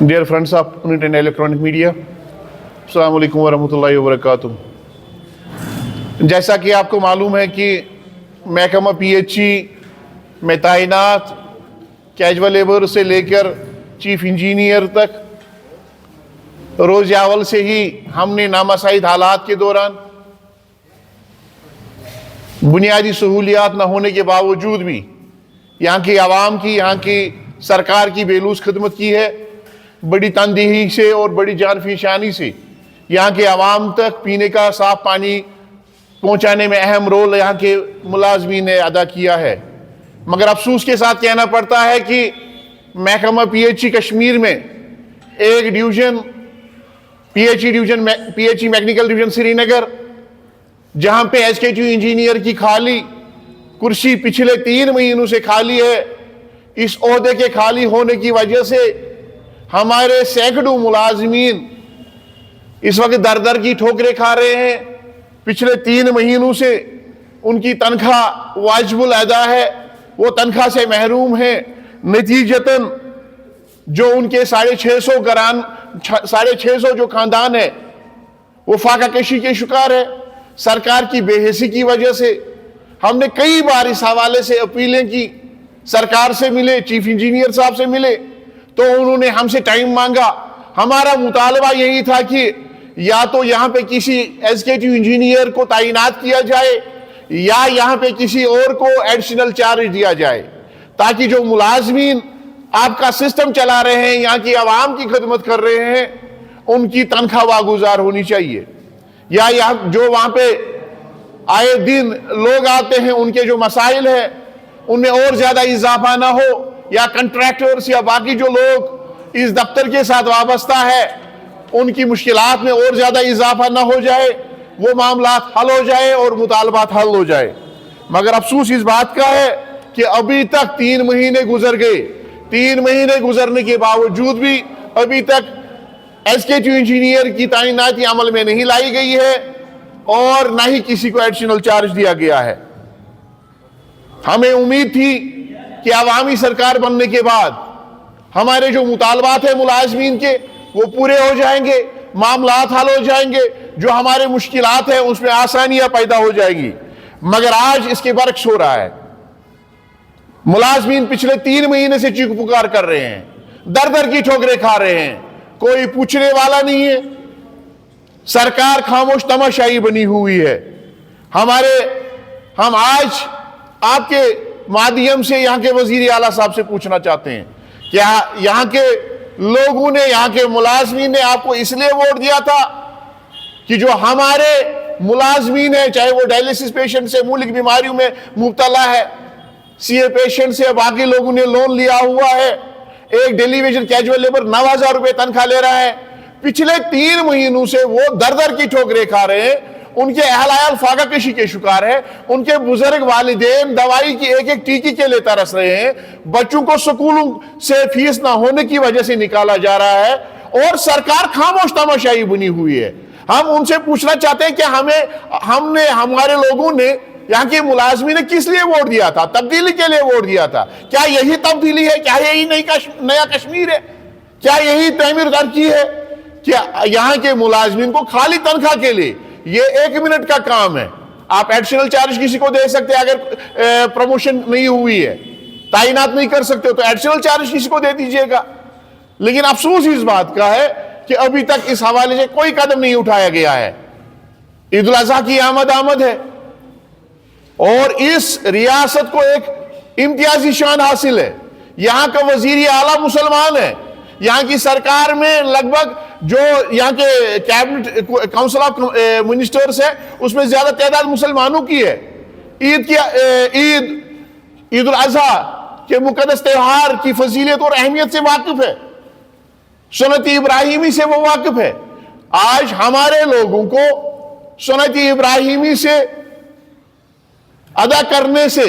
Dear friends of Print and Electronic Media, अस्सलाम वालेकुम वरहमतुल्लाहि वबरकातुहू। जैसा कि आपको मालूम है कि महकमा PHE में तैनात कैजुअल लेबर से लेकर चीफ इंजीनियर तक रोज़ अव्वल से ही हमने नामसाइद हालात के दौरान बुनियादी सहूलियात न होने के बावजूद भी यहाँ की आवाम की, यहाँ की सरकार की बेलूस खिदमत की है। बड़ी तनदेही से और बड़ी जानफिशानी से यहाँ के आवाम तक पीने का साफ पानी पहुँचाने में अहम रोल यहाँ के मुलाजमीन ने अदा किया है। मगर अफसोस के साथ कहना पड़ता है कि महकमा PHE कश्मीर में एक division PHE mechanical division Srinagar, जहाँ पे SKTU इंजीनियर की खाली कुर्सी पिछले 3 महीनों से खाली है। इस ओहदे के खाली होने की वजह से हमारे सैकड़ों मुलाजमीन इस वक्त दर दर की ठोकरें खा रहे हैं। पिछले 3 महीनों से उनकी तनख्वाह वाजिबुल अदा है, वो तनख्वाह से महरूम है। नतीजतन जो उनके 650 जो खानदान है वो फाका कशी के शिकार है। सरकार की बेहिसी की वजह से हमने कई बार इस हवाले से अपीलें की, सरकार से मिले, चीफ इंजीनियर साहब से मिले, तो उन्होंने हमसे टाइम मांगा। हमारा मुतालबा यही था कि या तो यहाँ पे किसी SKTU इंजीनियर को तैनात किया जाए या यहाँ पे किसी और को एडिशनल चार्ज दिया जाए, ताकि जो मुलाजमीन आपका सिस्टम चला रहे हैं, यहाँ की आवाम की खिदमत कर रहे हैं, उनकी तनख्वाह वागुजार होनी चाहिए। या यहाँ जो वहाँ पे आए दिन लोग आते हैं, उनके जो मसाइल हैं उनमें और ज्यादा इजाफा ना हो, या कंट्रैक्टर्स या बाकी जो लोग इस दफ्तर के साथ वाबस्ता है उनकी मुश्किलात में और ज्यादा इजाफा ना हो जाए, वो मामलात हल हो जाए और मुतालबात हल हो जाए। मगर अफसोस इस बात का है कि अभी तक 3 महीने गुजर गए। 3 महीने गुजरने के बावजूद भी अभी तक SKTU इंजीनियर की तैनाती अमल में नहीं लाई गई है और ना ही किसी को एडिशनल चार्ज दिया गया है। हमें उम्मीद थी कि अवामी सरकार बनने के बाद हमारे जो मुतालबात है मुलाजमीन के वो पूरे हो जाएंगे, मामलात हल हो जाएंगे, जो हमारे मुश्किलात हैं उसमें आसानियां पैदा हो जाएंगी। मगर आज इसके बरक्स हो रहा है। मुलाजमीन पिछले 3 महीने से चीख पुकार कर रहे हैं, दर दर की ठोकरें खा रहे हैं, कोई पूछने वाला नहीं है। सरकार खामोश तमाशाई बनी हुई है। हम आज आपके माध्यम से यहाँ के वजीर आला साहब से पूछना चाहते हैं, क्या यहाँ के लोगों ने, यहाँ के मुलाजमीन ने आपको इसलिए वोट दिया था कि जो हमारे मुलाजमीन है, चाहे वो डायलिसिस पेशेंट से, मूलिक बीमारियों में मुब्तला है, CA पेशेंट से, बाकी लोगों ने लोन लिया हुआ है, एक डेलीवेजन कैजुअल लेबर 9,000 रुपए तनख्वाह ले रहा है, पिछले 3 महीनों से वो दर दर की ठोकरें खा रहे हैं, उनके अहल फाका कशी के शिकार है, उनके बुजुर्ग वालिदैन दवाई की एक टीकी के लिए तरस रहे हैं, बच्चों को स्कूलों से फीस ना होने की वजह से निकाला जा रहा है और सरकार खामोश तमाशाई बनी हुई है। हम उनसे पूछना चाहते हैं कि हमारे लोगों ने, यहाँ के मुलाजमी ने किस लिए वोट दिया था? तब्दीली के लिए वोट दिया था। क्या यही तब्दीली है? क्या यही नया कश्मीर है? क्या यही तमीर तरक्की है? क्या यहाँ के मुलाजमीन को खाली तनख्वाह के लिए ये 1 मिनट का काम है? आप एडिशनल चार्ज किसी को दे सकते हैं, अगर प्रमोशन नहीं हुई है, तैनात नहीं कर सकते हो तो एडिशनल चार्ज किसी को दे दीजिएगा। लेकिन अफसोस इस बात का है कि अभी तक इस हवाले से कोई कदम नहीं उठाया गया है। ईद उल अजहा की आमद है और इस रियासत को एक इम्तियाजी शान हासिल है। यहाँ का वजीर आला मुसलमान है। यहाँ की सरकार में लगभग जो यहाँ के कैबिनेट काउंसिल ऑफ मिनिस्टर्स है उसमें ज्यादा तादाद मुसलमानों की है। ईद उल अजहा के मुकद्दस त्योहार की फजीलत और अहमियत से वाकिफ है, सुन्नत इब्राहिमी से वो वाकिफ है। आज हमारे लोगों को सुन्नत इब्राहिमी से अदा करने से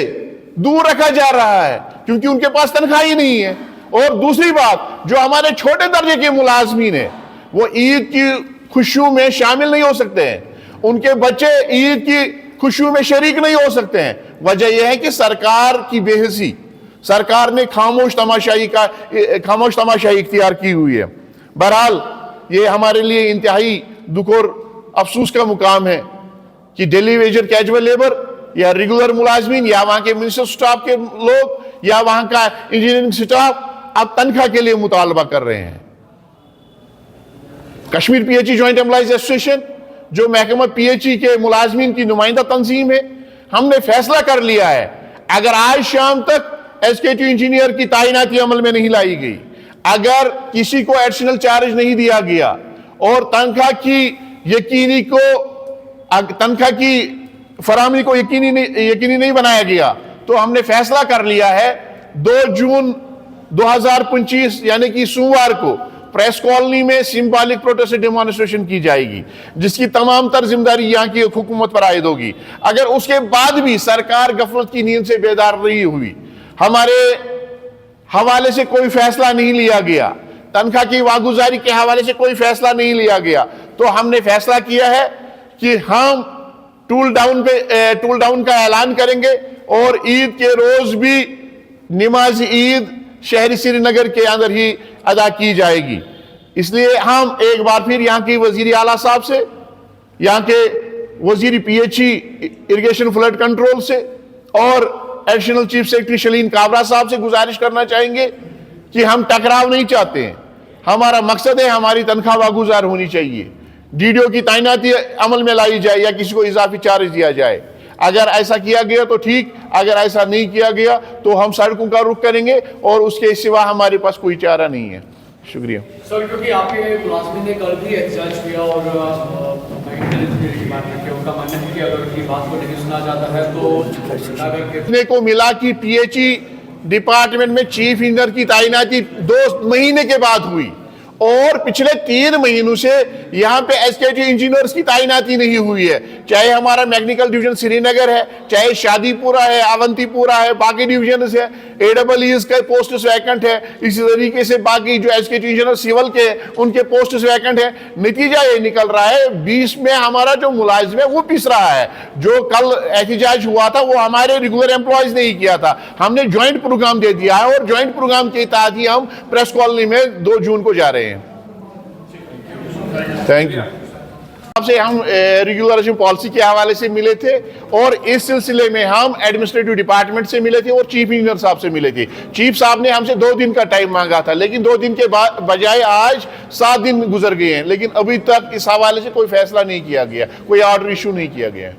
दूर रखा जा रहा है क्योंकि उनके पास तनख्वाह ही नहीं है। और दूसरी बात, जो हमारे छोटे दर्जे के मुलाजमीन है वो ईद की खुशियों में शामिल नहीं हो सकते हैं, उनके बच्चे ईद की खुशियों में शरीक नहीं हो सकते हैं। वजह यह है कि सरकार की बेहिसी, सरकार ने खामोश तमाशाई इख्तियार की हुई है। بہرحال یہ ہمارے لیے انتہائی دکھ اور افسوس کا مقام ہے کہ ڈیلی ویجر کیجول لیبر یا ریگولر ملازمین یا وہاں کے منسٹر سٹاف کے لوگ یا وہاں کا انجینئرنگ سٹاف اب تنخواہ کے لیے مطالبہ کر رہے ہیں۔ Kashmir P H E joint employees association جو محکمہ پی ایچ ای کے ملازمین کی نمائندہ تنظیم ہے، ہم نے فیصلہ کر لیا ہے اگر آج شام تک ایگزیکٹو انجینئر کی تعیناتی عمل میں نہیں لائی گئی، اگر کسی کو ایڈیشنل چارج نہیں دیا گیا اور تنخواہ کی فراہمی کو یقینی نہیں بنایا گیا، تو ہم نے فیصلہ کر لیا ہے 2 جون 2025 یعنی کہ سوموار کو پریس کالونی میں سمبولک پروٹیسٹ ڈیمانسٹریشن کی جائے گی، جس کی تمام تر ذمہ داری یہاں کی حکومت پر عائد ہوگی۔ اگر اس کے بعد بھی سرکار غفلت کی نیند سے بیدار نہیں ہوئی، ہمارے حوالے سے کوئی فیصلہ نہیں لیا گیا، تنخواہ کی واگزاری کے حوالے سے کوئی فیصلہ نہیں لیا گیا، تو ہم نے فیصلہ کیا ہے کہ ہم ٹول ڈاؤن کا اعلان کریں گے اور عید کے روز بھی نماز عید شہری سری نگر کے اندر ہی ادا کی جائے گی۔ اس لیے ہم ایک بار پھر یہاں کی وزیر اعلیٰ صاحب سے، یہاں کے وزیر P H E irrigation flood control سے اور additional chief secretary Shaleen Kabra صاحب سے گزارش کرنا چاہیں گے کہ ہم ٹکراؤ نہیں چاہتے ہیں، ہمارا مقصد ہے ہماری تنخواہ واگزار ہونی چاہیے، ڈی ڈی او کی تعیناتی عمل میں لائی جائے یا کسی کو اضافی چارج دیا جائے۔ اگر ایسا کیا گیا تو ٹھیک، اگر ایسا نہیں کیا گیا تو ہم سڑکوں کا رخ کریں گے اور اس کے سوا ہمارے پاس کوئی چارہ نہیں ہے۔ شکریہ سر، کیونکہ آپ کے ملازمین نے کل بھی احتجاج کیا اور کا ماننا ہے کہ اگر کی بات کو نہیں سنا جاتا ہے تو سننے کو ملا کہ پی ایچ ای ڈپارٹمنٹ میں چیف انجینئر کی تعیناتی 2 مہینے کے بعد ہوئی اور پچھلے 3 مہینوں سے یہاں پہ ایگزیکٹو انجینئرز کی تعیناتی نہیں ہوئی ہے، چاہے ہمارا میکنیکل ڈویژن سری نگر ہے، چاہے شادی پورہ ہے، اونتی پورہ ہے، باقی ڈویژنز ہے، اے ڈبل ایز کے پوسٹس ویکنٹ ہے، اسی طریقے سے باقی جو ایگزیکٹو انجینئر سیول کے ان کے پوسٹس ویکنٹ ہے۔ نتیجہ یہ نکل رہا ہے 20 میں ہمارا جو ملازم ہے وہ پس رہا ہے۔ جو کل احتجاج ہوا تھا وہ ہمارے ریگولر امپلائیز نے ہی کیا تھا، ہم نے جوائنٹ پروگرام دے دیا ہے اور جوائنٹ پروگرام کے تحت ہی ہم پریس کالونی میں 2 جون کو جا رہے ہیں۔ Thank you. آپ سے ہم ریگولرائزیشن پالیسی کے حوالے سے ملے تھے اور اس سلسلے میں ہم ایڈمنسٹریٹو ڈپارٹمنٹ سے ملے تھے اور چیف انجینئر صاحب سے ملے تھے۔ چیف صاحب نے ہم سے 2 دن کا ٹائم مانگا تھا، لیکن 2 دن کے بجائے آج 7 دن گزر گئے ہیں، لیکن ابھی تک اس حوالے سے کوئی فیصلہ نہیں کیا گیا، کوئی آرڈر ایشو نہیں کیا گیا ہے۔